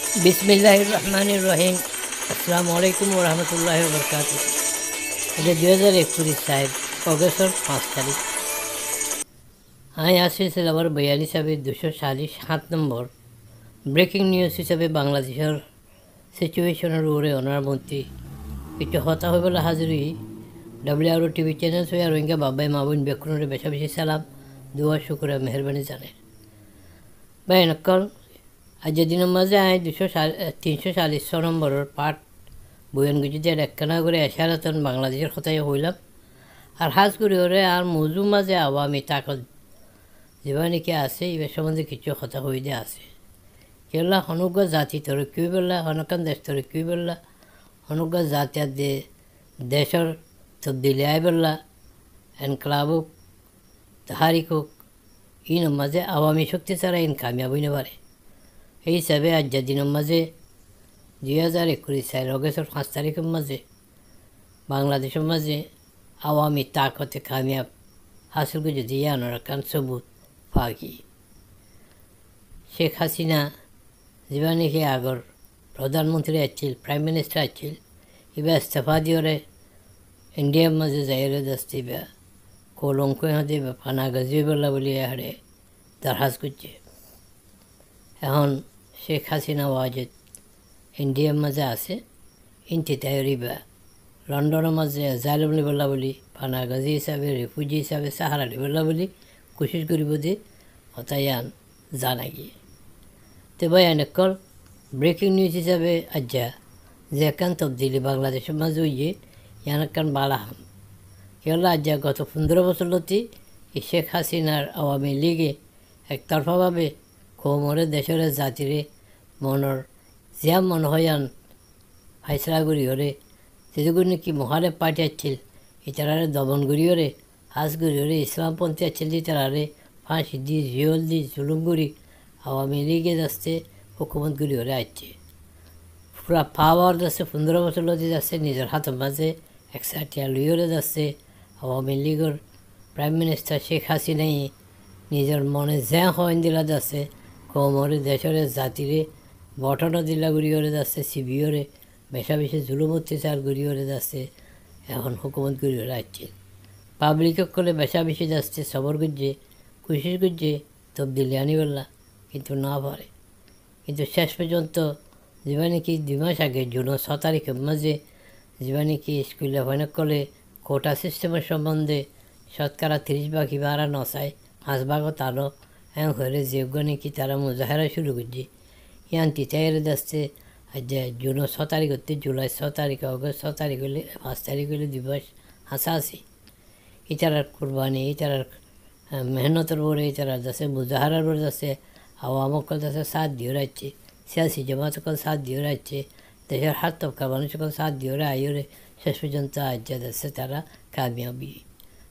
বিসমিল্লাহির রহমানির রহিম। আসসালামু আলাইকুম ওরহমতুল্লাহি ওবরকাতুহু। এটা 2021 সাহেব অগস্টর 5 তারিখ। আসছে আবার বয়ান হিসাবে 247 নম্বর ব্রেকিং নিউজ হিসাবে বাংলাদেশের সিচুয়েশনের উপরে ওনার মন্ত্রী কিছু হতা হয়ে বলে হাজিরি WRO টিভি চ্যানেল হয়ে রোহিঙ্গা বাবাই মাবুন বেকুনের বেশা বেশি সালাম দুয়া শুক্র মেহরবানি জানে ভাই নকল আজ দিনের মাঝে 346 নম্বরের পাঠ বয়ান গুজিতে একখানা করে এশারাতন বাংলাদেশের কথাই হইলাম আর হাজ করে ওরে আর মজু মাঝে আওয়ামী তাকত যেবা নাকি আছে এবার সম্বন্ধে কিছু কথা হইতে আছে কেলা হনুজ্ঞ জাতি তরক্কি বললা হনকান দেশ তরক্কি বললা হনুজ্ঞ জাতি আর দেশের তবদিলি আই বললা এনক্লাবুক তাহারিকুক ইন মাঝে আওয়ামী শক্তি ছাড়া ইন কামিয়াব হইতে পারে এই হিসাবে আজ দিনের মাঝে 2021 সালের অগস্টের 5 তারিখের মাঝে বাংলাদেশের মাঝে আওয়ামী তাকতে কামিয়াব হাসিল করে দিয়ে আনার কান সবুত ফাঁকি শেখ হাসিনা যেবা নাকি আগর প্রধানমন্ত্রী আছিল প্রাইম মিনিস্টার আছিল এবার ইস্তফা দিয়ে ইন্ডিয়ার মাঝে যাইরে দস্তি বা কলঙ্ক হাতে পানা গজিয়ে বললা বলি হারে দরখাস্ত করছে এখন শেখ হাসিনা ওয়াজেদ ইন্ডিয়ার মাঝে আছে ইনটি তাইরি বা লন্ডনের মাঝে জালম বললা বলি পানা গাজি হিসাবে রেফিউজি হিসাবে সাহারা বললা বলি কোশিশ করিব যে হতায়ান জানা গিয়ে তো ভাই অনেকল ব্রেকিং নিউজ হিসাবে আজ্জা যে একান তবদিলি বাংলাদেশের মাঝে হইয়ে ইয়ানকান বালাহাম কেলা আজ্জা গত 15 বছর লতি এই শেখ হাসিনার আওয়ামী লীগে একতরফাভাবে কোমরে দেশের জাতিরে মনের যা মন হয়ান ফাইসলা করি হরে যেগুলো নাকি মহারে পার্টি আছিল ইতারারে দমন করি হরে হাজ করি হরে ইসলামপন্থী আছিল ইতারারে ফাঁসি দি জিয়ল দি জুলুম করি আওয়ামী লীগে যাচ্ছে হুকুমত করি হরে আসছে পুরা পাওয়ার যাচ্ছে 15 বছর লতি যাচ্ছে নিজের হাতের মাঝে একসাথে লুইরে যাচ্ছে আওয়ামী লীগের প্রাইম মিনিস্টার শেখ হাসিনাই নিজের মনে যা হইন দিলা যাচ্ছে কোমরে দেশের জাতিরে বটনও দিলা ঘুরি করে যাচ্ছে সিবিওরে বেশা বেশি জুলুম অত্যাচার ঘুরি করে যাচ্ছে এখন হুকুমত ঘুরি করে আসছে পাবলিক করে বেশা বেশি যাচ্ছে সবর গুজে কোশিশ করছে তবদিলি আনিবল্লা কিন্তু না পারে কিন্তু শেষ পর্যন্ত যেবা নাকি 2 মাস আগে জুন 6 তারিখের মাঝে যেবা নাকি স্কুলে অনেক কলে কোটা সিস্টেমের সম্বন্ধে শতকরা 30 ভাগ বাড়া নচায় 5 ভাগও তারও এমন হয়ে যেগুলো নাকি তারা মুজাহারা শুরু করছে ইয়ান তিতাইরে যাচ্ছে আজ জুন 6 তারিখ হতে জুলাই 6 তারিখ অগস্ট 6 তারিখ হলে 5 তারিখ হলে দিবস হাসাহাসি ইতারার কোরবানি ইতারার মেহনতের পরে ইতারা যাচ্ছে মুজাহারার পরে যাচ্ছে আওয়ামকল যাচ্ছে সাথ দিয়ে রাখছে সিয়াসি জমাত সকল সাথ দিয়ে রাখছে দেশের হাত তবকা মানুষ সকল সাথ দিয়ে আইরে শেষ পর্যন্ত আজ যাচ্ছে তারা কামিয়াবি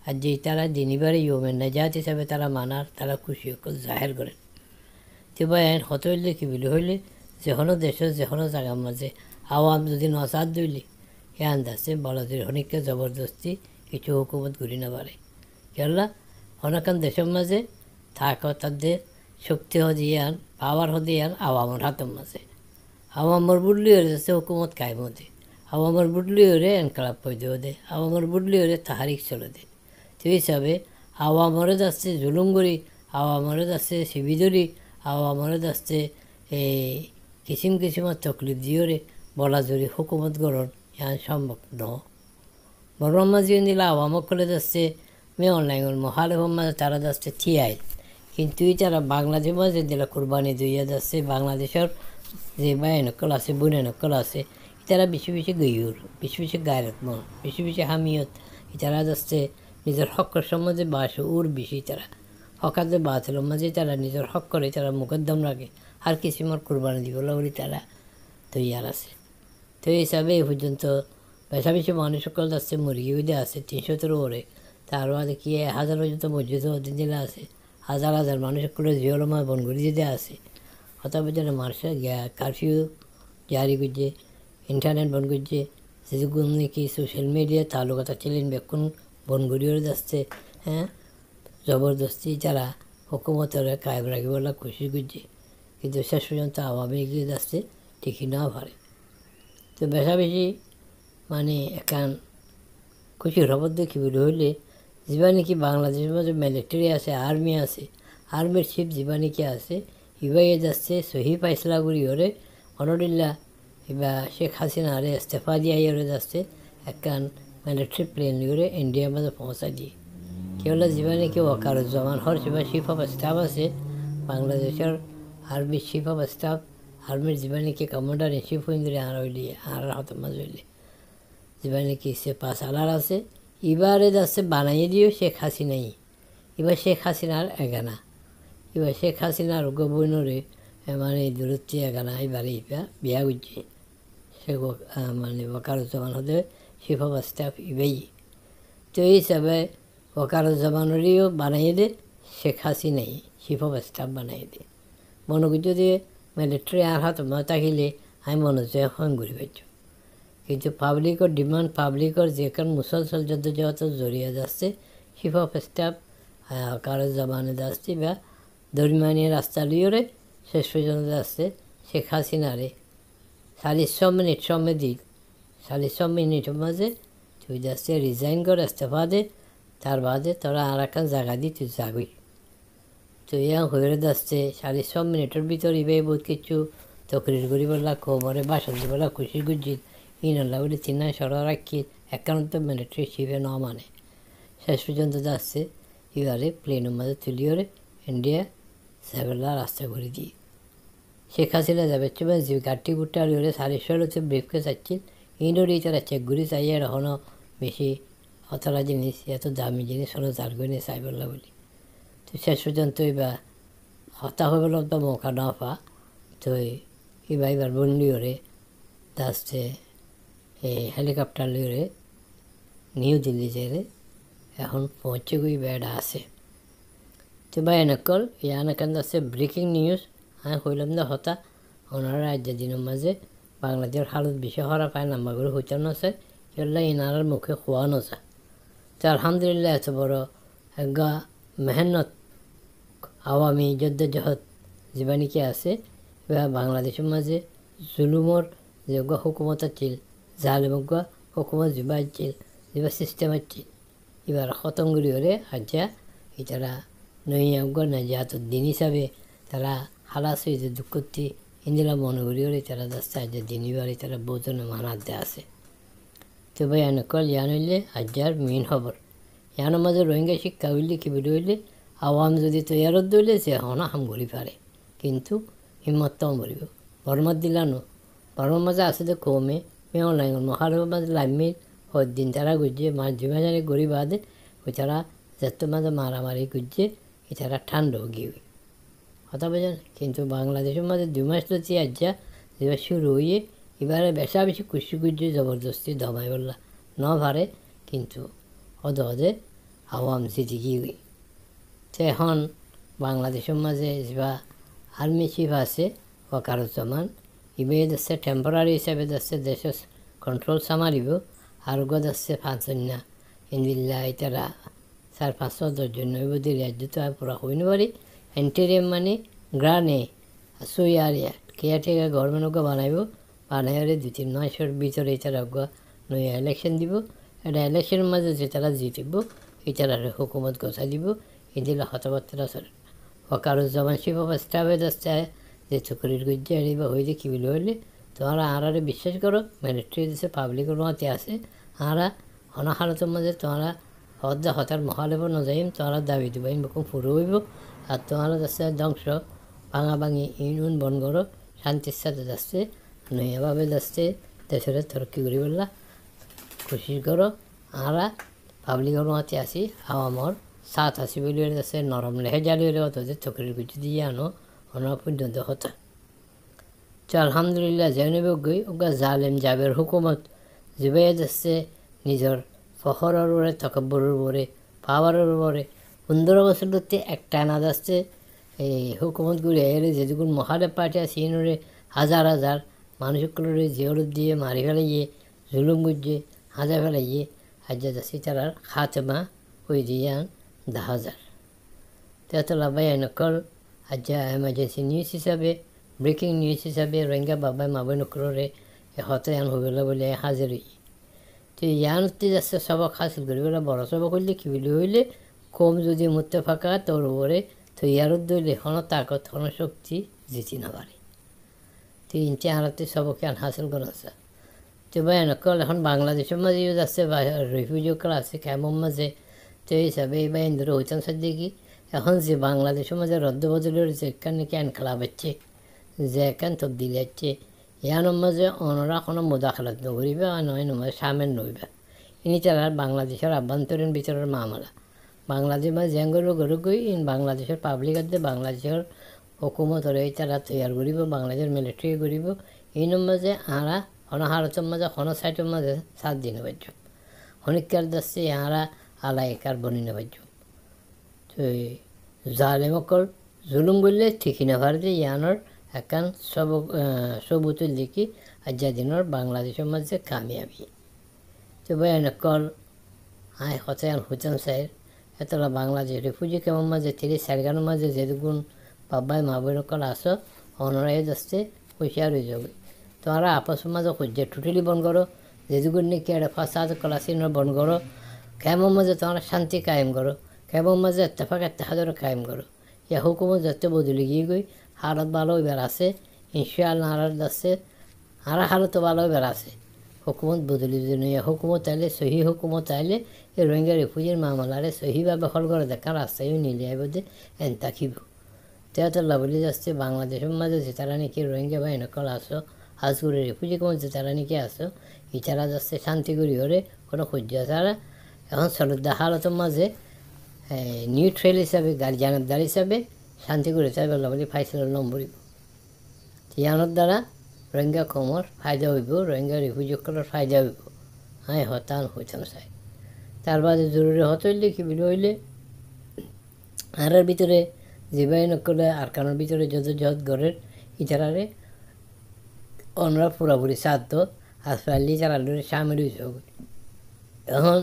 আর যে তারা দিনইবারে ইউমের নাজাত হিসাবে তারা মানার তারা খুশি সকল জাহের করেন তো ভাই হত হইলে কি বলি হইলে যেকোনো দেশের যেকোনো জায়গার মাঝে আওয়াম যদি নসাদ দইলে এ আন্দাজে বড়দের হনিককে জবরদস্তি কিছু হুকুমত ঘুরি না পারে কেননা অনেকান দেশের মাঝে থাক তাদের শক্তি হদিয়ান পাওয়ার হদিয়ান আওয়ামের হাতের মাঝে আওয়ামর বুডলি হয়ে যাচ্ছে হুকুমত কায়েম হতে আওয়ামর বুডলি হরে এনকলাব পয়দে হদে আওয়ামর বুডলি হরে তাহারিক চলে দে তো হিসাবে আওয়ামরে যাচ্ছে জুলুম করি আওয়ামরে যাচ্ছে শিবিদরি আওয়ামরে যাচ্ছে এই কিসিম কিসিমের তকলিফ দিওরে বলা জরি হুকুমত গড়ন ইয়ান সম্ভব ন বড় মাঝে নিলে আওয়ামক করে যাচ্ছে মে অনলাইন মহালেভর মাঝে তারা যাচ্ছে থিয়াই কিন্তু তারা বাংলাদেশ মাঝে দিলা কোরবানি দইয়া যাচ্ছে বাংলাদেশের যে বাই নকল আছে বুনে নকল আছে তারা বেশি বেশি গইয়ুর বেশি বেশি গায়রত মন বেশি বেশি হামিয়ত তারা যাচ্ছে নিজের হকের সম্বন্ধে বাস উর বেশি তারা হকাতে বাতিলের মাঝে তারা নিজের হক করে তারা মুকদ্দম রাখে আর কিসিমর কোরবানি দিব বলে তারা তৈয়ার আছে তো এই হিসাবে এই পর্যন্ত বেশা বেশি মানুষ সকল যাচ্ছে মুরগি বিদে আছে 300-র ওরে তার বাদে কি 1000 পর্যন্ত মসজিদ দিলে আছে হাজার হাজার মানুষ সকলের জিওলমা বনগুড়ি দিতে আছে হঠাৎ পর্যন্ত মানুষের কারফিউ জারি করছে ইন্টারনেট বন্ধ করছে যেগুলো নাকি সোশ্যাল মিডিয়া তালুকাতা ছিলেন বেক্ষণ বনগুড়িও যাচ্ছে জবরদস্তি যারা হুকুমতের কায়েম রাখি বলে খুশি করছে কিন্তু শেষ পর্যন্ত আওয়ামী লীগ যাচ্ছে টিকি না পারে। তো বেশা বেশি মানে একান খুশি খবর দেখিবলৈ হইলে যিবা নেকি বাংলাদেশের মধ্যে মিলিটারি আছে, আর্মি আছে, আর্মির চিফ যিবা নেকি আছে, ইবাই যাচ্ছে সহি পাইসলা করি ওরে অনডিল্লা এবার শেখ হাসিনারে ইস্তফা দিয়ে ওরে যাচ্ছে একান মিলিটারি প্লেন লিওরে ইন্ডিয়ার মধ্যে পৌঁছা দিয়ে কেবল যিবা নেকি ওয়াকারুজ্জামান হর যিবা চিফ অফ স্টাফ আছে বাংলাদেশের আর্মির চিফ অফ স্টাফ, আর্মির যিবা নেকি কমান্ডার ইন চিফ হইলে আর হইলে আর হাতের মাঝে হইলে যিবা নাকি সে পাঁচ আলার আছে এবারে যাচ্ছে বানাইয়ে দিও শেখ হাসিনাই। এবার শেখ হাসিনার এগানা এবার শেখ হাসিনার গভর্নরে মানে দূরত্বে এগানা এবারে বিয়া করছে সে মানে ওয়াকারুজ্জামান হতে চিফ অফ স্টাফ ইবেই। তো এই হিসাবে ওয়াকারুজ্জামানেরও বানাইয়ে দে, শেখ হাসিনাই চিফ অফ স্টাফ বানাই দে। মনে করছো যে মিলিটারি আর হাত মা থাকিলে আমি মনে হচ্ছে এখন ঘুরে পাইছো। কিন্তু পাবলিকের ডিমান্ড পাবলিকের যেখানে মুসলসল যত জড়িয়ে যাচ্ছে চিফ অফ স্টাফ কারো জমানে যাচ্ছে বা দরিমানিয়া রাস্তা লিওরে শেষ পর্যন্ত যাচ্ছে শেখ হাসিনারে 40 মিনিট সময় দিক 40 মিনিটের মাঝে তুই যাচ্ছে রিজাইন করে ইস্তফা দে, তার বাদে তোরা আর একটা জায়গা দিয়ে তুই যাবি। তো ইয়া হয়ে যাচ্ছে 40 মিনিটের ভিতর ইবাই বহুত কিছু তকরির করি বললা কোমরে বাসন দিবলা খুশি গুজিত ইনল্লা বলে চিনা সরা রাখি একান্ত মিলিটারি চিফে ন মানে শেষ পর্যন্ত যাচ্ছে এবারে প্লেনের মাঝে তুলিওরে ইন্ডিয়া সেভেলা রাস্তা করে দিয়ে শেখ হাসিনা যাবে যে গাড়ি গুট্টা লিওরে 40 হচ্ছে ব্রিফকেস আসছিল ইনোর এই তারা চেক ঘুরি চাইয়ে এখনও বেশি অতলা জিনিস এত দামি জিনিস হলো যার করে চাইবল্লা বলি। তো শেষ পর্যন্ত এবার হতা হয়ে গেল তো মৌকা না পা তো এবার বন্ডিওরে আসছে হেলিকপ্টার লিওরে নিউ দিল্লি যেরে এখন পৌঁছে গই বেড়া আছে। তো ভাই নকল ইয়ানকান আছে ব্রেকিং নিউজ আমি কইলাম না হতা ওনারা রাজ্য দিনের মাঝে বাংলাদেশের হালত বিষয় হরা পায় নাম্বারগুলো হইতানো আছে এগুলো ইনারার মুখে খোয়ানো যায়। তো আলহামদুলিল্লাহ এত বড় গা মেহনত আওয়ামী জদ্দজহদ যিবা নেকি আছে বাংলাদেশের মাঝে জুলুমর যে হুকুমত আছিল জালেমগা হুকুমত যিবা আছিল যিবা সিস্টেম আছিল এবার খতমগুলি হলে আজ্জা এটারা নইয়াগা নাজাত দিন হিসাবে তারা হালাস হয়েছে দুঃখতি ইন্দিরা মনে করি হলে তারা যাচ্ছে আজ্জা দিন এবারে তারা বহুজনে মানার দেয়া আছে। তো ভাই নকল ইয়ান হইলে আজ্জার মেইন খবর ইয়ানোর মাঝে রোহিঙ্গা শিক্ষা হইলে কি বলে হইলে আওয়াম যদি তৈয়ারত দইলে সে হনা হাম ঘুরি পারে কিন্তু হিম্মতটাও মরিব বর্মার দিলানো বর্মার মাঝে আছে যে কমে মেও লাইন মহারবের মাঝে লাইমিল দিন তারা গুজিয়ে মাছ জিমা জানে গড়ি বাদে ওই তারা যেত মাঝে মারামারি গুজিয়ে এ তারা ঠান্ডাও গিয়ে কথা বোঝেন। কিন্তু বাংলাদেশের মাঝে 2 মাস তো আজ্জা যেবার শুরু হইয়ে এবারে বেশা বেশি খুশি গুজিয়ে জবরদস্তি দমাই বললা ন ভারে কিন্তু অদে আওয়াম জিতে গিয়ে। তো এখন বাংলাদেশের মাঝে যা আর্মি চিফ আছে ওয়াকারুজ্জামান ইবে যাচ্ছে টেম্পোরারি হিসাবে যাচ্ছে দেশের কন্ট্রোল সামারিব আর গো যাচ্ছে 5 না ইন্দিল্লা এটারা 400-500 জন নৈবদী রাজ্য তো আর পুরা হইনি পারি এন্টেরিয়াম মানে গ্রানে সুইয়ারিয়া কেয়ারটেকার গভর্নমেন্টকে বানাইব বানাইলে 2-3 মাসের ভিতরে এটারা নয়া ইলেকশন দিব এটা ইলেকশনের মাঝে যে তারা জিতিব এটারা হুকুমত গোছা দিব ইন্দিল্লা কথাবার্তা চলে। ওয়াকারুজ্জামান চিফ অফ স্টাফে যাচ্ছে যে চকরির গুজ্জে আনিবা হইলে কী বলে হইলে তোমরা আরারে বিশ্বাস করো মিলিটারি দেশে পাবলিকের মতে আছে আরা অনাহারতের মাঝে তোমরা হদ্দা হতার মহালেব ন যাইম তোমরা দাবি দিব এরকম পুরো হইব আর তোমরা যাচ্ছে ধ্বংস ভাঙা ভাঙি ইউনিয়ন বন করো শান্তির সাথে যাচ্ছে নয়াভাবে যাচ্ছে দেশের তরক্কি করি বললা খুশি করো আরা পাবলিকের মতে আসি আওয়ামর সাত আসি বলে যাচ্ছে নরম লেহে জ্বালিয়ে হতো যে চকরির গুজি দিয়ে আনো ওনার পর্যন্ত হতো। তো আলহামদুলিল্লাহ জেনেবে গই ওগা জালেম জাবের হুকুমত জিবাই যাচ্ছে নিজের ফখরের উপরে তকব্বরের উপরে পাওয়ারের উপরে 15 বছর ধরতে একটা না যাচ্ছে এই হুকুমতগুলি এলে যেগুলো মহাদেব পার্টি আছে ইনরে হাজার হাজার মানুষগুলোরে জিয়রত দিয়ে মারি ফেলাইয়ে জুলুম গুজিয়ে হাজা ফেলাইয়ে হাজা যাচ্ছে তারার খাতমা ওই দিয়ে 10,000। তো এত লাভাই নকল আজ্জা এমার্জেন্সি নিউজ হিসাবে ব্রেকিং নিউজ হিসাবে রোহিঙ্গা বাবাই মাবই নকরে হতায়ন হইলে বলে হাজির হই তো ইয়ানতে যাচ্ছে সবক হাসিল করি বলে বড় সবক হইলে কি বলে হইলে কম যদি মরতে ফাঁকা তোর উপরে তো ইয়ার দইলে হনো তাকত হনো শক্তি জিতি না পারে তো ইনতে হারাতে সবকে আন হাসিল করেছে তো ভয়ানকল এখন বাংলাদেশের মাঝেও যাচ্ছে বা রিফিউজিকল আছে কেমন মাঝে তো এই হিসাবে এই বাহিনী হইতাম দেখি এখন যে বাংলাদেশের মাঝে রদ্দ বদলের যে এখানে ক্যান খেলা পাচ্ছে যে এখান তবদিল হচ্ছে ইয়ানোর মাঝে অনরা কোনো মোদাখালাত নকরিবে আর নয় নয় সামেল নইবে ইনি তারা বাংলাদেশের আভ্যন্তরীণ বিচারের মামলা বাংলাদেশ মাঝে জেঙ্গরও গরুগই ইন বাংলাদেশের পাবলিক আছে বাংলাদেশের হুকুমতর এই তারা তৈয়ার করিব বাংলাদেশের মিলিটারি করিব ইনোর মাঝে আরা হন ভারতের মাঝে হন সাইটের মাঝে 7 দিন বাজ্য হনিকার দাসে আরা আলাইকার বনিনে বাজ্য তো জালেমকল জুলুম করলে ঠিকই না পারবে ইয়ানোর একান সবুত লিখি আজ্জা দিনের বাংলাদেশের মাঝে কামিয়াবি তো ভয়ানকল হাই হতায়ন হুচান সাইর এতলা বাংলাদেশ রিফিউজি কেমন মাঝে 30 গানের মাঝে যেগুন বাবাই মা বোনকল আসো অনরাই যাচ্ছে হুঁশিয়ার হয়ে যাবে তোমরা আপস মাঝে খুঁজে টোটালি বন করো যেগুন নাকি একটা ফাঁসাদ কলাসিন বন করো কেমন মাঝে তোমরা শান্তি কায়েম করো কেমন মাঝে এত্তেফাকের কায়েম করো ইয়া হুকুমত যাতে বদলে গিয়ে গই হালত ভালো এবার আছে ইনশাআল্লাহ হারাত যাচ্ছে আর হালত ভালো এবার আছে হুকুমত বদলি ইয়া হুকুমত আইলে সহি হুকুমত আইলে এই রোহিঙ্গা রিফিউজির মামলারে সহিভাবে হল করে দেখা রাস্তায় নিলে আইব যে এন তাকিব তেয়াতল্লা বলে যাচ্ছে বাংলাদেশের মাঝে যে তারা নাকি রোহিঙ্গা বা এনেকল আসো হাজগুড়ি রিফিউজি কমন যে তারা নাকি আসো ইচারা যাচ্ছে শান্তি করি হরে কোনো খুঁজা তারা এখন সলুদ্দা হালতের মাঝে নিউট্রেল হিসাবে জানাবদার হিসাবে শান্তি করে চাইবে বলে ফাইসেল নম্বর ইয়ানোর দ্বারা রোহিঙ্গা কমর ফায়দা হইব রোহিঙ্গা রিফিউজিকলের ফায়দা হইব হ্যাঁ হতান হইতাম চাই তার বাদে জরুরি হত হইলে কি বলে হইলে আরার ভিতরে যে বাহিনী করলে আর কারোর ভিতরে যত যত ঘরের ইচারারে অনরা পুরাপুরি সাধ্য হাসপাতালি যারা সামিল হয়েছে এখন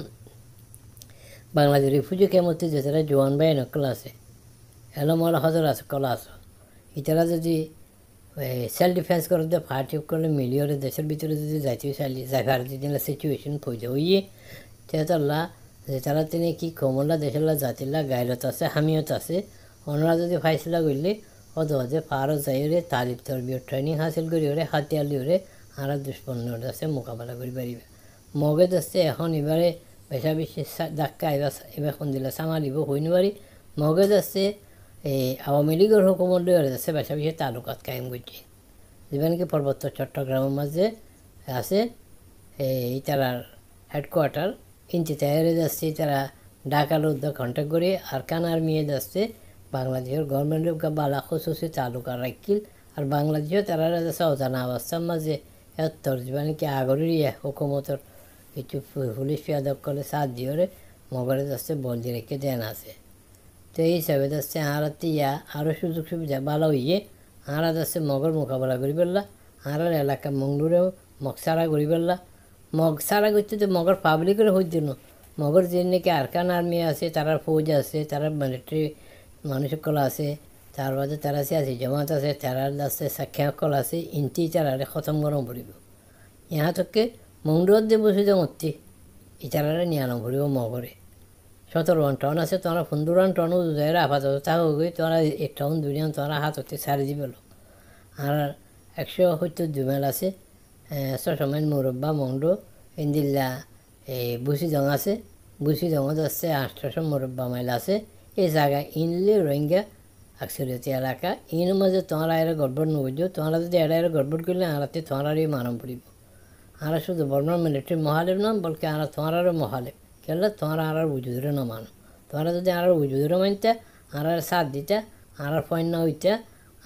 বাংলাদেশ রিফিউজি কেমতে যে তারা জোয়ান বাহিনী নকল আছে এলোমলা হজর আছে কলা আছে ইতারা যদি সেলফ ডিফেন্স করতে পার্টি করলে মিলিয়রে দেশের ভিতরে যদি যাইতে যাইবার যদি সিচুয়েশন পয়সা হইয়ে তেতল্লা যে তারা তিনি কি কমলা দেশের জাতিলা গাইলত আছে হামিয়ত আছে ওনারা যদি ফাইসলা করলে হদ হদে পারও যাইরে তালিব তরবিয়র ট্রেনিং হাসিল করি ওরে হাতিয়ার লিওরে আর দুষ্পন্নর আছে মোকাবেলা করি পারিবে মগজ আছে এখন এবারে বেশা বেশি ধাক্কা এবার কোন দিলে সামালিব হইনি পারি মগজ আছে এই আওয়ামী লীগের হুকুমত লইয়ারে আছে বেশা বেশি তালুকাত কায়েম করছে যেমন কি পার্বত্য চট্টগ্রামের মাঝে আছে এই তারার হেডকোয়ার্টার কিন্তু তৈরি যাচ্ছে তারা ঢাকার উদ্যোগ কন্ট্যাক্ট করে আর কানার মেয়ে যাচ্ছে বাংলাদেশের গভর্নমেন্টের বালা খুশুসি তালুকা রাখিল আর বাংলাদেশেও তারা যাচ্ছে অজানা অবস্থার মাঝে এত্তর মানে কি আগরের হুকুমতর কিছু পুলিশ পিয়াদক করলে 7 দিওরে মগরে যাচ্ছে বন্দি রেখে দেন আছে তো এই হিসাবে যাচ্ছে আরাতে ইয়া আরও সুযোগ সুবিধা ভালো হইয়ে আরা যাচ্ছে মগর মোকাবেলা করি পেলা আরার এলাকা মংলুরেও মগসারা করি পেলা মগসারা করতে তো মগর পাবলিকের হইতে না মগর যে নাকি আরকান আর্মি আছে তারার ফৌজ আছে তারার মিলিটারি মানুষকল আছে তার বাদে তারা আছে জমাত আছে তারার আছে সাক্ষাকল আছে ইনটি তারারে খতম গরম পড়িব ইহা থেকে মংডুয়ার দিয়ে বসে জমতি ইতারারে নিয়ানো পড়িব মগরে 17 টন আছে তোমরা 15 টনও যাইরা আপাতত তা হয়ে তোমরা 1 টন 2 টন তোমরা হাত হতে সারি দিবেল আর 170 মেল আছে 600 মাইল মুরব্বা মংডু ইন্দিল্লা এই বুসি জং আছে বুসি জং আছে 800 মুরব্বা মাইল আছে এই জায়গা ইনলে রোহিঙ্গা আকসরিয়তি এলাকা ইন মাঝে তোমরা এর গড়বড় নবুঝো তোমরা যদি এর গড়বড় করলে আরাতে তোমরারই মারম পড়িব আর শুধু বর্মার মিলিটারি মহালেব না বলকে আর তোমারও মহালেব কেলে তোমরা আর বুঝুদরে না মানো তোমরা যদি আর বুঝুদরে মানতে আর সাথ দিতে আর পয়েন্ট না হইতে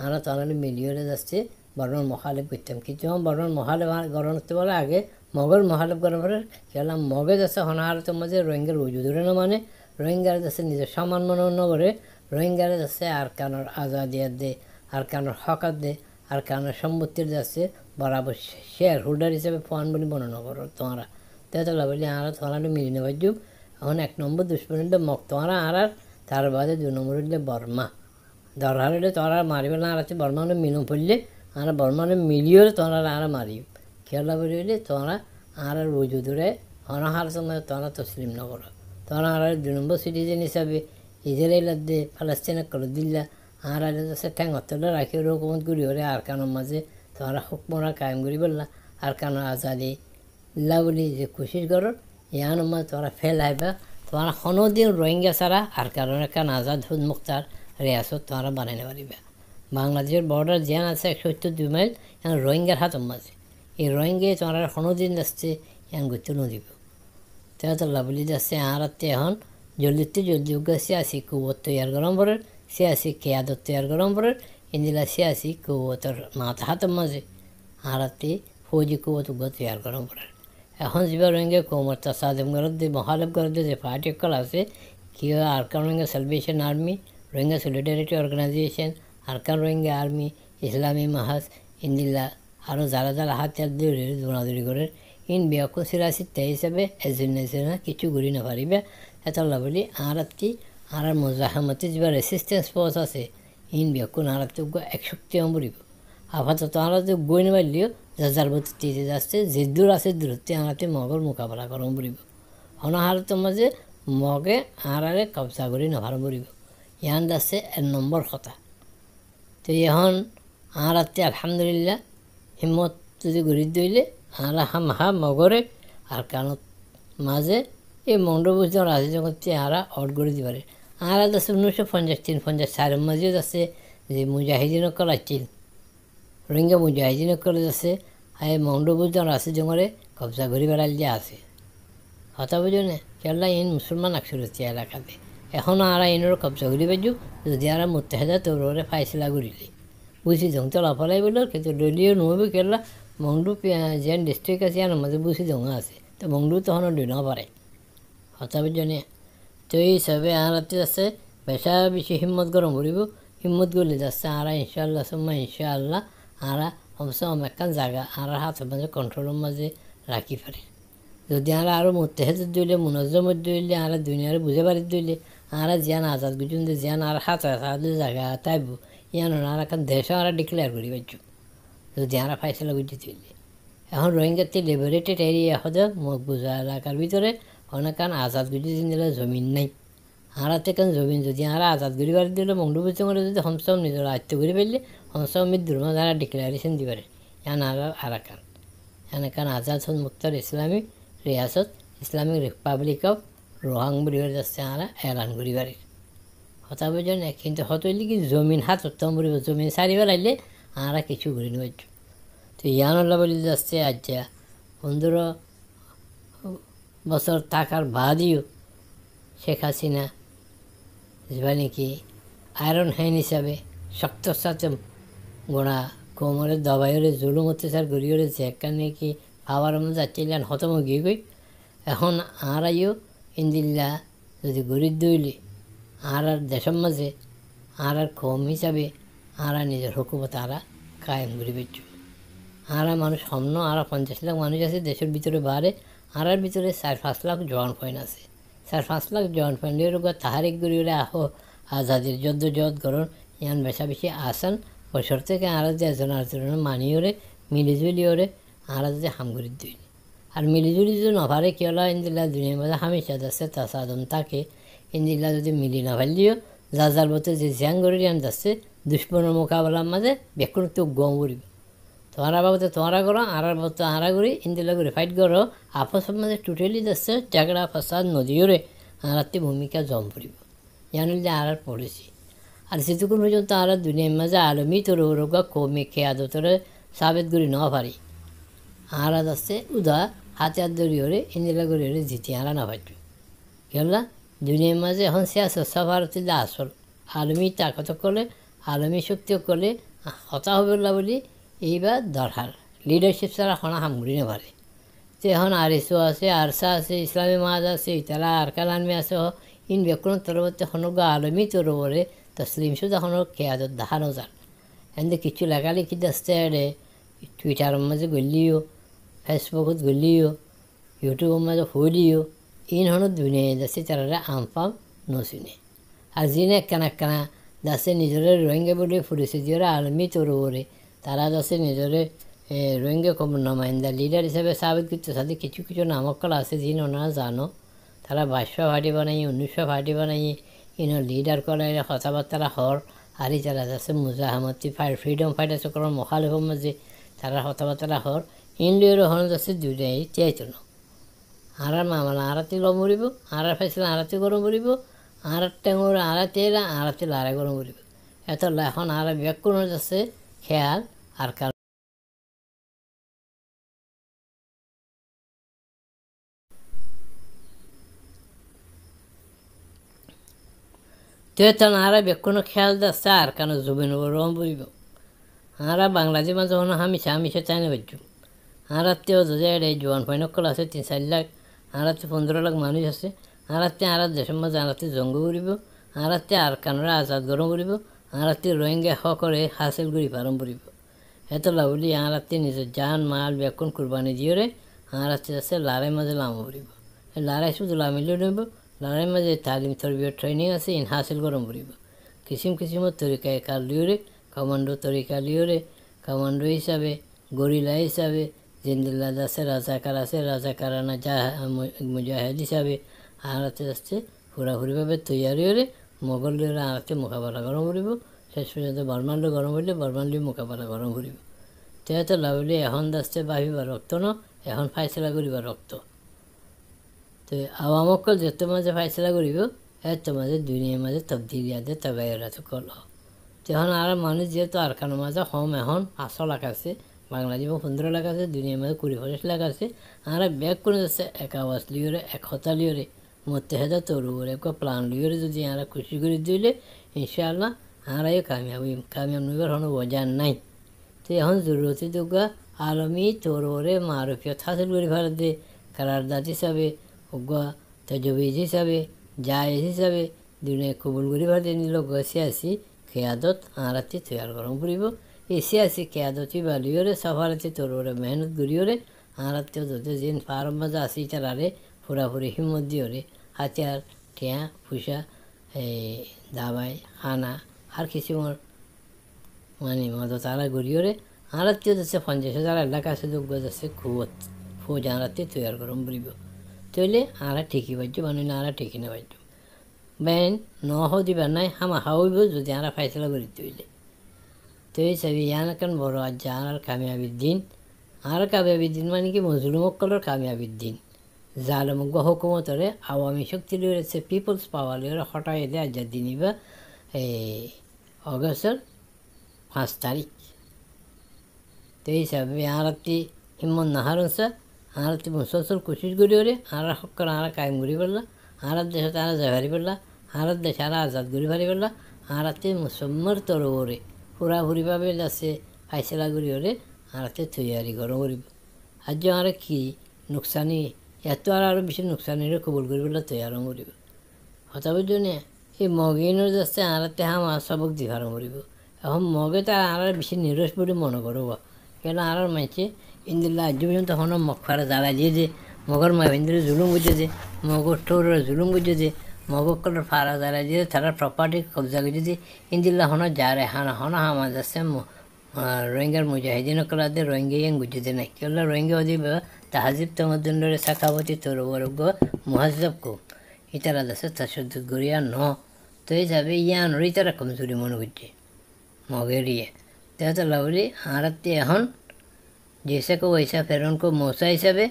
আর তোমরা মিলিয়ে যাচ্ছে বর্মার মহালেব করতাম কিন্তু বর্মার মহালেব গরম হতে বলে আগে মগর মহালেব গরম করে কেলাম মগে যাচ্ছে হনাহারতের মাঝে রোহিঙ্গার বুঝুদরে না মানে রোহিঙ্গার যাচ্ছে নিজের সম্মান মনে করে রোহিঙ্গার যাচ্ছে আর কানোর আজাদিয়ার দে আর কানোর হকাত দে আর কানোর সম্পত্তির যাচ্ছে বরাবর শেয়ার হোল্ডার হিসেবে ফোন বলে বর্ণনা করো তোমরা তেতলা বলি আর তোমরা মিলিয়ে বাজুম এখন 1 নম্বর দুষ্পন্নটা মগ তোমরা আর তার বাদে 2 নম্বর হইলে বর্মা দরকার হলে তোমরা মারিবে না আর আছে বর্মা হলে মিলন পড়লে আর বর্মানে মিলিয়ে তোমরা আর মারি খেলা বেরিয়ে তোমরা আর রুজুদুরে অনাহার সময় তোমরা তসলিম না করো তোমরা আর 2 নম্বর সিটিজেন হিসাবে ইসরায়েলের দে ফালাস্তিনে করে দিল্লা আর সে ঠ্যাং অতলে রাখি রকমত করি ওরে আর কানোর মাঝে তোমরা হুকমরা কায়েম করি বললা আর কানো আজাদি লা বলি যে কোশিশ করো ইয়ানোর মাঝে তোমরা ফেল আইবা তোমরা কোনোদিন রোহিঙ্গা ছাড়া আর কারণ কান আজাদ হুদ মুক্তার রিয়াসত তোমরা বানাইতে পারিবা বাংলাদেশের বর্ডার জ্যান আছে 172 মাইল এখন রোহিঙ্গার হাতের মাঝে এই রোহিঙ্গায় তোমরা কোনোদিন যাচ্ছে এখন গুরুত্ব নদিব তো লাভলি যাচ্ছে আর এখন জলদি সিয়াসি কুবত তৈয়ার গরম পড়ে সিয়াসি কেয়াদত তৈয়ার গরম পড়ে ইন্দিলা সিয়াসি কুবতর মাথা হাতের মাঝে আর ফৌজি কুবত তৈয়ার গরম পড়ে এখন যা রোহিঙ্গা কোমর তাসাদম গরদ দিয়ে মহালব গরদ যে পার্টি কল আছে কি Arakan Rohingya salvation army Rohingya solidarity organization Arakan Rohingya army Islami Mahaz ইন্দিল্লা আরও যারা হাতিয়ার দিয়ে দৌড়াদৌড়ি করে ইন বিয়াকুন সিরাসিতে হিসাবে এজন্য কিছু ঘুরি না পারিবে এতলা বলি আর আর মোজাহামতি যা রেসিস্টেন্স ফোর্স আছে ইন বিয়াকুন আর এক শক্তি অমরিব আপাতত আর বই নেবালিও যার বতি যাচ্ছে যে দূর আছে দূরত্বে আনাতে মগর মোকাবেলা করম পড়ব অনাহারত মাঝে মগে আড়ারে কবজা করি নভার পড়ব ইয়ান যাচ্ছে 1 নম্বর কথা তো এখন আর আলহামদুলিল্লাহ হিম্মত যদি গড়ি দইলে আর হা মগরে আর কানত মাঝে এই মণ্ডবুজ রাজি জগতে আরা অট করে দিবারে আর যাচ্ছে 1953-54 মাঝেও যাচ্ছে যে মুজাহিদিন কলাইছিল রোহিঙ্গা মুজাহিদিন করে যাচ্ছে আর মণ্ডবুজ রাজি জঙরে কবজা ঘুরি বেড়াল যে আছে হতা বুঝো না কেলা ইন মুসলমান আকসুরতি এলাকাতে এখনও আর ইনর কবজা ঘুরি বাজু যদি আর মুত্তাহিদা তোরে ফাইসলা ঘুরিলি বুঝি দং তো লাফালাই বলল কিন্তু ডলিও নহবি কেলা মংডু যেন ডিস্ট্রিক্ট আছে আর মাঝে বুঝি দঙা আছে তো মংডু তখন ডিন পারে হতা বুঝো না তো এই হিসাবে আর আছে বেশা বেশি হিম্মত গরম করিব হিম্মত করলে যাচ্ছে আর ইনশাআল্লাহ সুম্মা ইনশাআল্লাহ আর কমসম একখান জায়গা আর হাতের মাঝে কন্ট্রোলের মাঝে রাখি পারে যদি আর আরও মুত্তাহিদ দিলে মুনজ্জমত দিলে আর দুনিয়ার বুঝে পারি দিলে আর জিয়ান আজাদ গুজুন জিয়ান আর হাত জায়গা তাইব ইয়ান আর এখন দেশও আর ডিক্লেয়ার করি পারছ যদি আর ফাইসলা বুঝে দিলে এখন রোহিঙ্গাতে লিবারেটেড এরিয়া হতে মুখ বোঝা এলাকার ভিতরে অনেকান আজাদ গুজি দিলে জমিন নাই আর কান জমিন যদি আর আজাদ করি পারি দিলে মংডু বুঝতে করে যদি হমসম নিজের আয়ত্ত করে ফেললে হমসম দুর্মা যারা ডিক্লারেশন দিবারে ইয়ান আর কান এখান আজাদ হন মুক্তার Islamic রিয়াসত Islamic Republic of Rohang বলে যাচ্ছে আর এলান করি পারি হতা বুঝো না কিন্তু হতইলে কি জমিন হাত উত্তম করিব জমিন সারিবার আইলে আর কিছু ঘুরি নিব তো ইয়ানল্লা বলে যাচ্ছে আজ 15 বছর থাকার বাদেও শেখ হাসিনা যা নাকি আয়রন হ্যান্ড হিসাবে শক্তর সাথে গোড়া কোমরে দবাইরে জুলুম অত্যাচার গড়িয়ে যে এখানে কি পাওয়ার মধ্যে যাচ্ছিলেন হতম গিয়ে গই এখন আর আইও ইন্দিল্লা যদি গরিব দইলে আর দেশের মাঝে আর কম হিসাবে আর নিজের হুকুমত আর কায়েম করে পেয়েছ আর মানুষ সম্ন আর 50 লাখ মানুষ আছে দেশের ভিতরে বাড়ে আর ভিতরে 4-5 লাখ জওয়ান পয়েন্ট আছে 4-5 লাখ জওয়ান পয়েন্টের উপর তাহারিক গড়িয়ে আহো আজাদির যদ্দ করণ ইয়ান বেশা বেশি আসান বছর থেকে আর একজন আরেকজনের মানিওরে মিলিজুলি ওরে আর যদি হাম করে দিই আর মিলিজুলি যদি নভারে কি হলো ইন্দিল্লা দুনিয়ার মধ্যে হামেশা যাচ্ছে তাসাদম থাকে ইন্দিল্লা যদি মিলি না ফেললিও যার বলতে যে জ্যাং করে আন যাচ্ছে দুশ্মনের মোকাবেলার মাঝে বেকুন তো গম করিব তোমরা বাবুতে তোমরা করো আর বলতে আরা করি ইন্দিল্লা করে ফাইট করো আপসের মাঝে টোটালি যাচ্ছে ঝগড়া ফাসাদ নদীরে আরাতে ভূমিকা জম পড়িব জানিলে আর পড়েছি আর যেটুকু পর্যন্ত আর দুনিয়ার মাঝে আলমী তোর ওরগা কমে খেয়া তোরে সাবেত করি ন পারি আর যাচ্ছে উদা হাতে হাত ধরিয়ে ইন্দিলা করে জিতি আরা না পারবে কেলা দুনিয়ার মাঝে এখন শেষ সভারতে আসল আলমী তাকত করলে আলমী শক্তি করলে হতা হবে না বলি এইবার দরকার লিডারশিপ ছাড়া হনা হামগুড়ি না পারে তো এখন আরএসও আছে আরসা আছে ইসলামী মাজ আছে ইতালা আরকান আর্মি আছে ইন বেকুন তরবতে হনগা আলমী তরবরে তসলিম শুধু হনক খেয়াদত দেখানো যান এনে কিছু লেখালেখি আসতে এড়ে টুইটারের মাঝে গলিও ফেসবুকত গলিও ইউটিউবের মাঝে হলিও ইন হন দুনিয়া যাচ্ছে তারা আমফাম নচিনে আর যিনি একখানা একখানা যাচ্ছে নিজের রোহিঙ্গা বলে ফুটেছে যারা আলমী তরবরে তারা যাচ্ছে নিজরে রোহিঙ্গা নমাইন্দা লিডার হিসেবে সাবিত করতে সাথে কিছু কিছু নামকল আছে যিনি ওনারা জানো তারা 2200 পার্টি বানাই 1900 পার্টি বানাই লিডার করাই কথাবার্তা হর আর যারা যাচ্ছে মুজাহামতি ফ্রিডম ফাইটার্স করার মখালিফের মাঝে তারা কথাবার্তা হর ইন্ডিয়ার হন যাচ্ছে দুইটাই চাইতো না আর মামলা আরাতি ল মরিব আর ফেসলে আরাতি গরম মরিব আর টেঙর আরাতি এরা আরাতি লারে গরম মরিব এত এখন আর ব্যাকুণ যাচ্ছে খেয়াল আর কাল তেতন আর ব্যাকুণ খেয়াল যাচ্ছে আর কেন জুবিন রম বইব আর বাংলাদেশ মাঝে হন হামিশা হামিশা চাই না বাজ্য আর তেও যে জোয়ান ফাইনকল আছে 3-4 লাখ আর 15 লাখ মানুষ আছে আর দেশের মাঝে আর জঙ্গ করিব আর আর কানরা আজাদ গরম করিব আর রোহিঙ্গা করে হাসিল করি পারম করিব এত লাভলি আর নিজের জান মাল ব্যাকুণ কুরবানি দিয়ে আর আছে লাড়াই মাঝে লাম করিব লাড়াই শুধু লামিলে নেব লাড়াই মাঝে তালিম তরবিয়ত ট্রেনিং আছে ইন হাসিল গরম করিব কিসিম কিসিমের তরিকায় কাল লিওরে কমান্ডো তরিকা লিওরে কমান্ডো হিসাবে গরিলা হিসাবে জিন্দিল্লাদ আছে রাজাকার আছে রাজাকারানা মুজাহিদ হিসাবে আর আসতে পুরাপুরিভাবে তৈয়ারি হলে মোগলের আরতে মোকাবেলা গরম করিব শেষ পর্যন্ত বর্মান্ড গরম হইলে বর্মান্ড মোকাবেলা গরম করিব তেহেতো লাভলি এখন দাসতে ভাবিবার রক্ত ন এখন ফাইসলা করিবার রক্ত তো আওয়ামকল যত মাঝে ফাইসলা করিব এত মাঝে দুনিয়ার মাঝে তবদিলিয়াদের তগাইরা তো কল তখন আর মানুষ যেহেতু আরকানোর মাঝে হম এখন 500 লাখ আছে বাংলাদেশ 15 লাখ আছে দুনিয়ার মধ্যে 20-25 লাখ আছে আর ব্যাগ করে যাচ্ছে এক আওয়াজ লিওরে এক হতা লিওরে মোত্তেহেদা তরুরে এক প্লান লিওরে যদি আর খুশি করে দিলে ইনশাআল্লাহ আর কামিয়াব নইবার হন বোঝার নাই তো এখন জরুরতি দুর্গা আলমী তরুরে মারুফিয়ত হাসিল করে ভারত দে কারারদাত হিসাবে উগা তজবিজ হিসাবে জায়েজ হিসাবে দুনিয়া কবুল করে ভারত নিল সিয়াসি কেয়াদত আরাতি তৈয়ার গরম করিব এই সিয়াসি কেয়াদতি বা লিওরে সফারতি তরুরে মেহনত করিওরে আরাত্য যদি যেন ফার্ম মাঝে আসি তারারে পুরাপুরি হিম্মত দিওরে হাতিয়ার টিয়া ফুসা দাবাই খানা আর কিছুমর মানে মদত আরা গড়িওরে আরাত্য যাচ্ছে 50,000 এলাকা আছে যোগ্য যাচ্ছে খুবত ফৌজ আরাত্য তৈয়ার গরম করিব তৈলে আরা ঠিকই বাজ্য মানে না আরা ঠিকই না বাজ্য বেন নহ দিবার নাই হামা হাওইব যদি আরা ফাইসলা করি তৈলে তো এই সবই ইয়ানকান বড় আজ আর কামিয়াবির দিন আর কামিয়াবির দিন মানে কি মজলুমকলের কামিয়াবির দিন জালমুগ্গ হুকুমতরে আওয়ামী শক্তি রয়েছে পিপলস পাওয়ার লিওরে হটাই দেয় আজ দিনই এই অগস্টের 5 তারিখ তো এই সবই আরতি হিম্মত নাহারছে আরতি মুসলসল কোশিশ করিওরে আর হক্কর আর কায়েম করি পারলা আর দেশে তারা যাহারি পারলা আর দেশে আর আজাদ করি পারি পারলা আরতি মুসম্মর তরুরে পুরাপুরিভাবে যাচ্ছে ফাইসলা করি ওরে আরতে তৈয়ারি গরম করিব আজ আর কি নোকসানি এত আরও বেশি নোকসানিরে কবুল করিবেলা তৈয়ার করিব কথা বুঝো না এই মগিনের যাচ্ছে আরতে হামা সবক দিভার করিব এখন মগে তার আর বেশি নিরস বলে মনে করব কেন আর মাইছে ইন্দিল্লা আজ পর্যন্ত তখন মগফারা জ্বালা দিয়ে যে মগর মাহিন্দ্রে জুলুম বুঝে যে মগর ঠোরের জুলুম বুঝে যে মগকলের ফারা জ্বালা দিয়ে তারা প্রপার্টি কবজা করে যে ইন্দিল্লা হন যারে হানা হনা হামা যাচ্ছে রোহিঙ্গার মুজাহিদিন কলাদের রোহিঙ্গা ইয়াং বুঝতে নাই কেলা রোহিঙ্গা অধিব তাহাজিব তমদ্দুন্ডরে সাকাবতী তরবরগ মুহাজ্জব কো ইতারা যাচ্ছে তাসদ্দ গড়িয়া ন তো এই যাবে ইয়ান ইতারা কমজোরি মনে করছে মগের তেহতো লাভলি আরাতে এখন जैसे को वैसा फिर उनको मौसा हिसाबे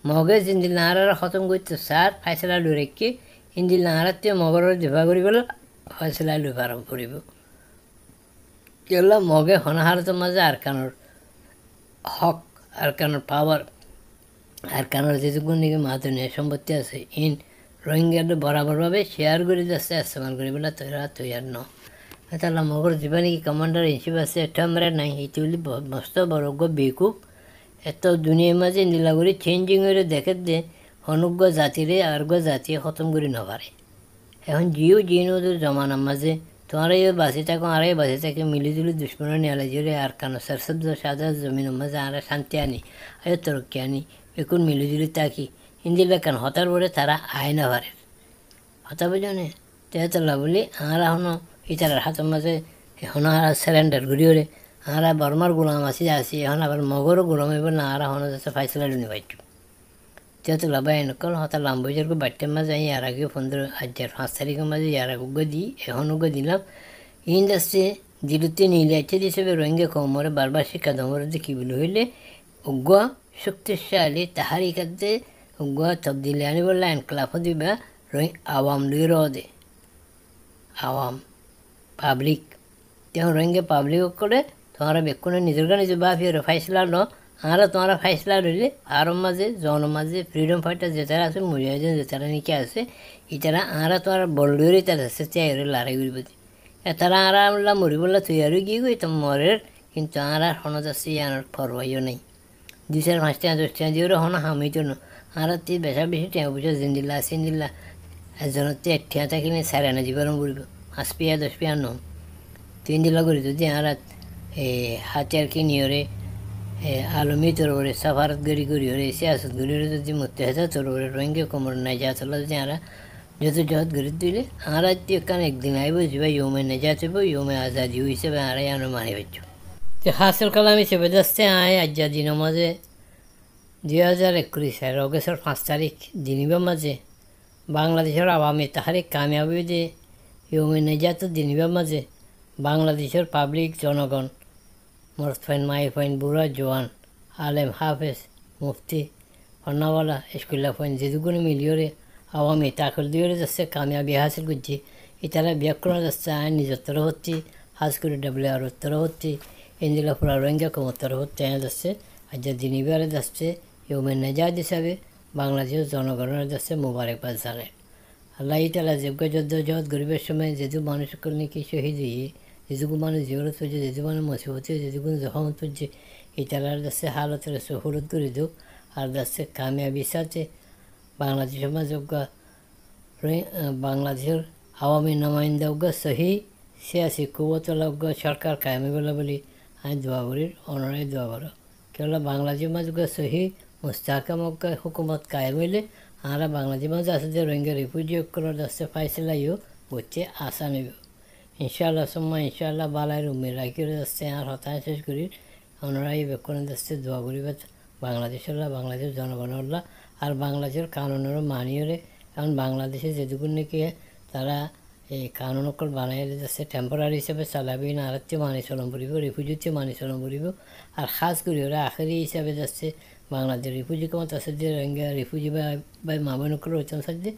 मगे जिंदिल नारा खत्म करते सार फैसला लु रेखी इंदिल नाराते मगर दिफा करी बोला फैसला लु पारम पड़ब केला मगे हनाहार तो मजा आरकानर हक आरकानर पावर आरकानर जेटुकु निके मादनीय सम्पत्ति आछे इन रोहिंग्यार बराबर भावे शेयर करे जाচ্ছে इस्तेमाल करी बोला तैयार न তাহলে মগর জীবনে কি কমান্ডার ইনচিপ আছে একটা আমরা নাই এইটি বলি মস্ত বড় বেকুব এত দুনিয়ার মাঝে নীলাগুড়ি চেঞ্জিং হয়ে দেখে দে অনুজ্ঞ জাতিরে আর্গ জাতি খতম করে নপারে এখন জিও জিনো জমানার মাঝে তোমার এই বাঁচি থাকো আর এই বাঁচি থাকে মিলিজুলি দুশ্মনের নিয়ালে জুড়ে আর কেন সরসব সাদা জমিনের মাঝে আর শান্তি আনি আর তরক্কি আনি এখন মিলিজুলি থাকি ইন্দিলা কেন হতার পরে তারা আয় না পারে হতা বুঝনে তেহতলা বলি আর এখনও ইতারার হাতের মাঝে এখন আর স্যালেন্ডার ঘুরি ওরে আরা বর্মার গোলাম আছি এখন আবার মগরও গোলাম হইব না আর এখন যাচ্ছে ফাইসলা ডুনি পাইছো যেহেতু লাভাই নকল হতা লাম্বুজের বাড়িতে মাঝে ইয়ার আগে 5 মাঝে ইয়ার আগে দি এখন উগো দিলাম ইন্ডাস্ট্রি জিরুতে নিলাইছে হিসেবে রোহিঙ্গা কমরে বারবার শিক্ষা দমরে কি বলে হইলে উগ্র শক্তিশালী তাহারিকাতে উগ্র তবদিলি আনিবলে এনক্লাফ দিবা আওয়াম লুই দে আওয়াম পাবলিক তেমন রোহিঙ্গা পাবলিক করে তোমারা বেক্ষণে নিজের গান নিজের বাফিয়ে ফাইসলা ন আর তোমরা ফাইসলা রইলে আরব মাঝে জন মাঝে ফ্রিডম ফাইটার যেতারা আছে মুজাহিদিন যেতারা নিকে আছে ইতারা আরা তোমার বলডুরি তার আছে চাইরে লড়াই করিব তারা আরা আমলা মরিবলা তৈরি গিয়ে গই তো মরের কিন্তু আর হন যাচ্ছে ইয়ানোর ফরওয়াইও নেই 2-4-5 টাকা 10 টাকা দিয়ে হন হামিতো না আর তি বেশা বেশি টাকা বুঝা জিন্দিল্লা সিন্দিল্লা একজনের 1 টাকা থাকিলে 4 আনা জীবন পড়ব 5 পিয়া 10 পিয়া ন 3 দিলা করি যদি আর হাতিয়ার কিনিওরে আলমী তরবরে সাফারত গড়ি করি ওরে সিয়াসত গড়ি যদি মুত্তাহিদা তরবরে রোহিঙ্গা কোমর নাজাত হলো যদি আর যত জহত গড়ি দিলে আর কান একদিন আইব যাবা ইউমে নাজাত হইব ইউমে আজাদি হিসেবে আর আনো মারি হইছ তো হাসিল কালাম হিসেবে যাচ্ছে আজাদি নামাজে 2021 অগস্টের 5 তারিখ দিনিবার মাঝে বাংলাদেশের আওয়ামী তাহারিক কামিয়াবি যে ইউমে নাজাত দিনিবার মাঝে বাংলাদেশের পাবলিক জনগণ মর্দ ফাইন মাই ফাইন বুড়া জোয়ান আলেম হাফেজ মুফতি ফন্নাওয়ালা স্কুল্লা ফাইন যেদুগুলো মিলিয়রে আওয়ামী তাকল দিয়ে যাচ্ছে কামিয়াবি হাসিল করছি ইতারা ব্যাকরণ যাচ্ছে আইন নিজের তরফতি হাজ করে WR তরফতি ইন্দিলা পুরা রোহিঙ্গা কমর তরফতি আইন যাচ্ছে আর যে দিনিবারে যাচ্ছে ইউমেন নাজাদ হিসাবে বাংলাদেশের জনগণের যাচ্ছে মোবারকবাদ জানায় আল্লাহ তালা যোগ্য যুদ্ধ জগৎ গরিবের সময় যেহেতু মানুষ করলে কি শহীদ হয়ে যেটুকু মানুষ জীবনত হচ্ছে যেটুকু মানুষ মুসিবত হচ্ছে যেটুকু জখমত হচ্ছে এটার যাচ্ছে হালতের সহুরত করে দিও আর যাচ্ছে কামিয়াবি সাথে বাংলাদেশের যোগ্য বাংলাদেশের আওয়ামী নমাইন্দা সহি সিয়াসি কুবতলজ্ঞ সরকার কায়েমি বলে বলি আমি দোয়া করি অনরাই দোয়া করো কেবল বাংলাদেশের যোগ্য সহি মুস্তাহকাম হুকুমত কায়েম হইলে আমরা বাংলাদেশের মাঝে আছে যে রোহিঙ্গা রিফিউজি করার যাচ্ছে ফাইসলাইও বলছে আশা নেব ইনশাআল্লাহ সুম্মা ইনশাআল্লাহ বালাই উম্মের রাখি যাচ্ছে আর হতাশ শেষ করি ওনারা এই বেক্ষণ যাচ্ছে দোয়া করিবা বাংলাদেশের জনগণের আর বাংলাদেশের কানুনেরও মানিয়ে কারণ বাংলাদেশে যেটুকু নাকি তারা এই কানুন বানাই যাচ্ছে টেম্পোরারি হিসাবে চালাবি না আর মানি চলন পড়ব রিফিউজিতে মানি চলন পড়ব আর খাস করে ওরা আখেরি হিসাবে যাচ্ছে বাংলাদেশ রিফিউজি কমত আছে যে রোহিঙ্গা রিফিউজি বা মামনকল হইতাম সাথে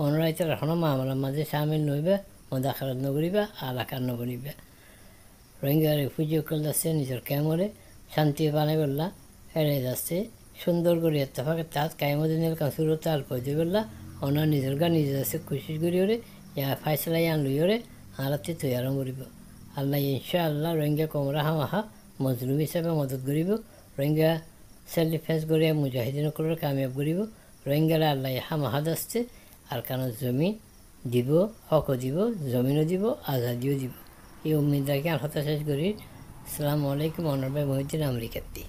ওনারা এটা এখনও মামলার মাঝে সামিল নইবে মদাখারাত নগরিবা আলাকার নগরিবা রোহিঙ্গা রিফিউজি অকল যাচ্ছে নিজের ক্যামরে শান্তি বানাই বললা এড়ে যাচ্ছে সুন্দর করে এত্তেফাকে তাত কায়মদিনের কাঁচুরতে আর পয়দে বললা ওনার নিজের গা নিজে যাচ্ছে কোশিশ করি ওরে ইয়া ফাইসলাই আনলই ওরে আরাতে তৈয়ার করিব আল্লাহ ইনশাআল্লাহ রোহিঙ্গা কমরা হামাহা মজলুম হিসাবে মদত করিব রোহিঙ্গা সেলফ ডিফেন্স করে মুজাহিদিনকলের কামিয়াব করিব রোহিঙ্গারা আল্লাহ হামাহাদ আসছে আর কারণ জমিন দিব হকও দিব জমিনও দিব আজাদিও দিব এই উম্মিদ রাখি আর হতাশ করি আসসালামু আলাইকুম অনর ভাই মহিউদ্দিন আমেরিকাতে